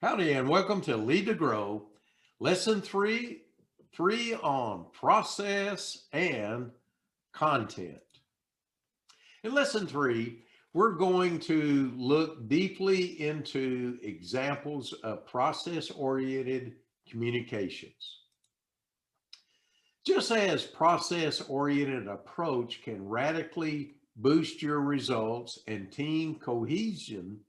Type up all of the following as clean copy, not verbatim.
Howdy, and welcome to Lead to Grow, Lesson 3 on process and content. In Lesson 3, we're going to look deeply into examples of process-oriented communications. Just as process-oriented approach can radically boost your results and team cohesion,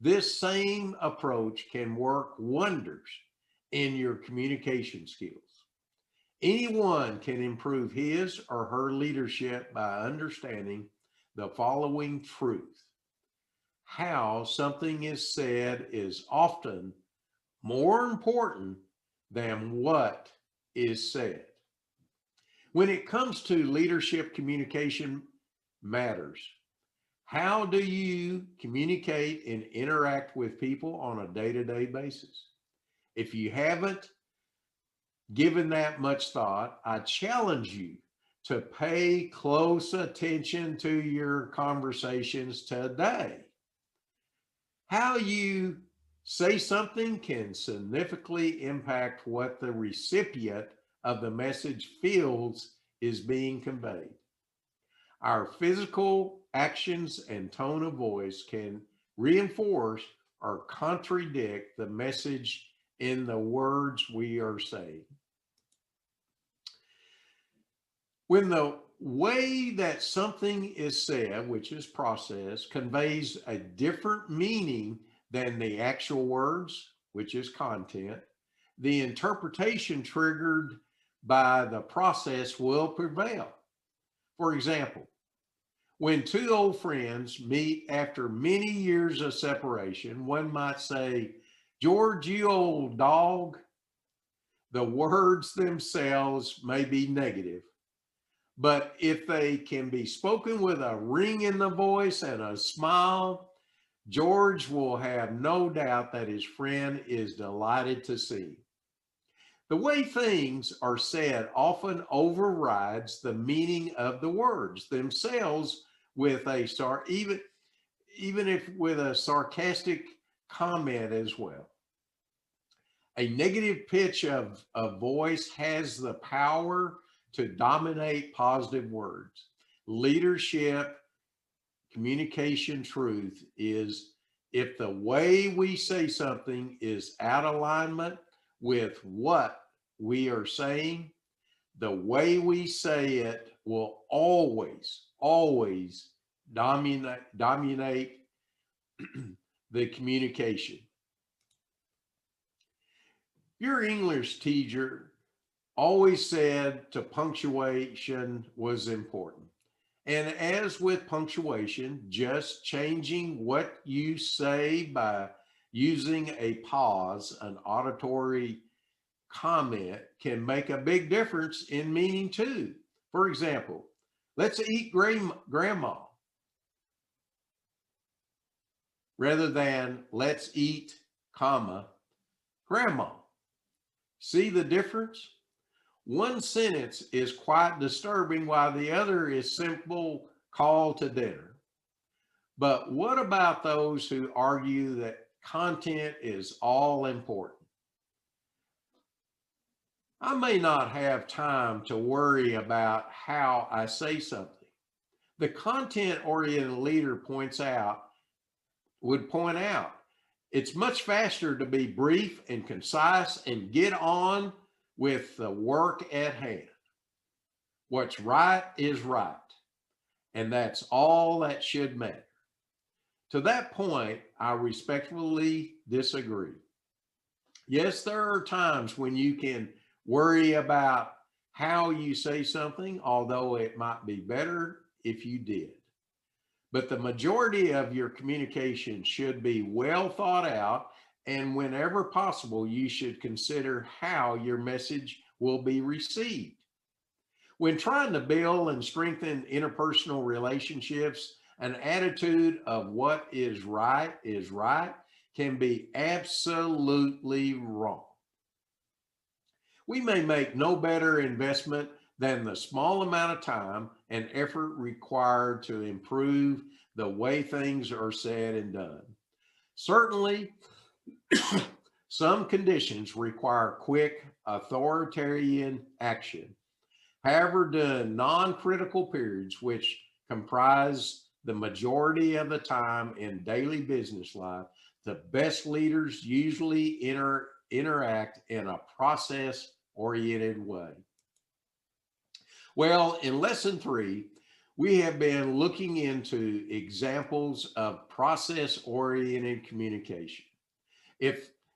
this same approach can work wonders in your communication skills. Anyone can improve his or her leadership by understanding the following truth. How something is said is often more important than what is said. When it comes to leadership, communication matters. How do you communicate and interact with people on a day-to-day basis? If you haven't given that much thought, I challenge you to pay close attention to your conversations today. How you say something can significantly impact what the recipient of the message feels is being conveyed. Our physical actions and tone of voice can reinforce or contradict the message in the words we are saying. When the way that something is said, which is process, conveys a different meaning than the actual words, which is content, the interpretation triggered by the process will prevail. For example, when two old friends meet after many years of separation, one might say, "George, you old dog." The words themselves may be negative, but if they can be spoken with a ring in the voice and a smile, George will have no doubt that his friend is delighted to see him. The way things are said often overrides the meaning of the words themselves with even if with a sarcastic comment as well. A negative pitch of a voice has the power to dominate positive words. Leadership, communication truth is if the way we say something is out of alignment with what we are saying, the way we say it will always dominate the communication. Your English teacher always said to punctuation was important. And as with punctuation, just changing what you say by using a pause, an auditory comment, can make a big difference in meaning too. For example, let's eat grandma rather than let's eat, comma, grandma. See the difference? One sentence is quite disturbing while the other is simple call to dinner. But what about those who argue that content is all important? I may not have time to worry about how I say something. The content-oriented leader would point out, it's much faster to be brief and concise and get on with the work at hand. What's right is right, and that's all that should matter. To that point, I respectfully disagree. Yes, there are times when you can worry about how you say something, although it might be better if you did. But the majority of your communication should be well thought out, and whenever possible, you should consider how your message will be received. When trying to build and strengthen interpersonal relationships, an attitude of what is right can be absolutely wrong. We may make no better investment than the small amount of time and effort required to improve the way things are said and done. Certainly, Some conditions require quick authoritarian action. However, during non-critical periods, which comprise the majority of the time in daily business life, the best leaders usually interact in a process-oriented way. Well, in lesson 3, we have been looking into examples of process-oriented communication.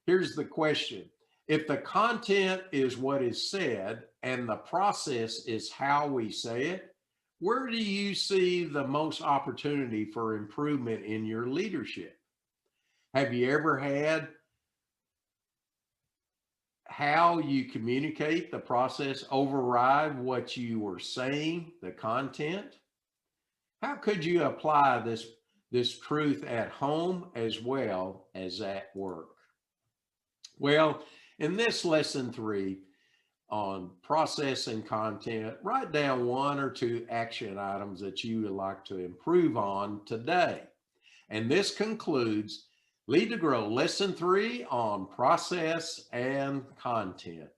Here's the question. If the content is what is said and the process is how we say it, where do you see the most opportunity for improvement in your leadership? Have you ever had how you communicate the process override what you were saying, the content? How could you apply this truth at home as well as at work? Well, in this lesson 3 on process and content, write down 1 or 2 action items that you would like to improve on today. And this concludes Lead to Grow lesson 3 on process and content.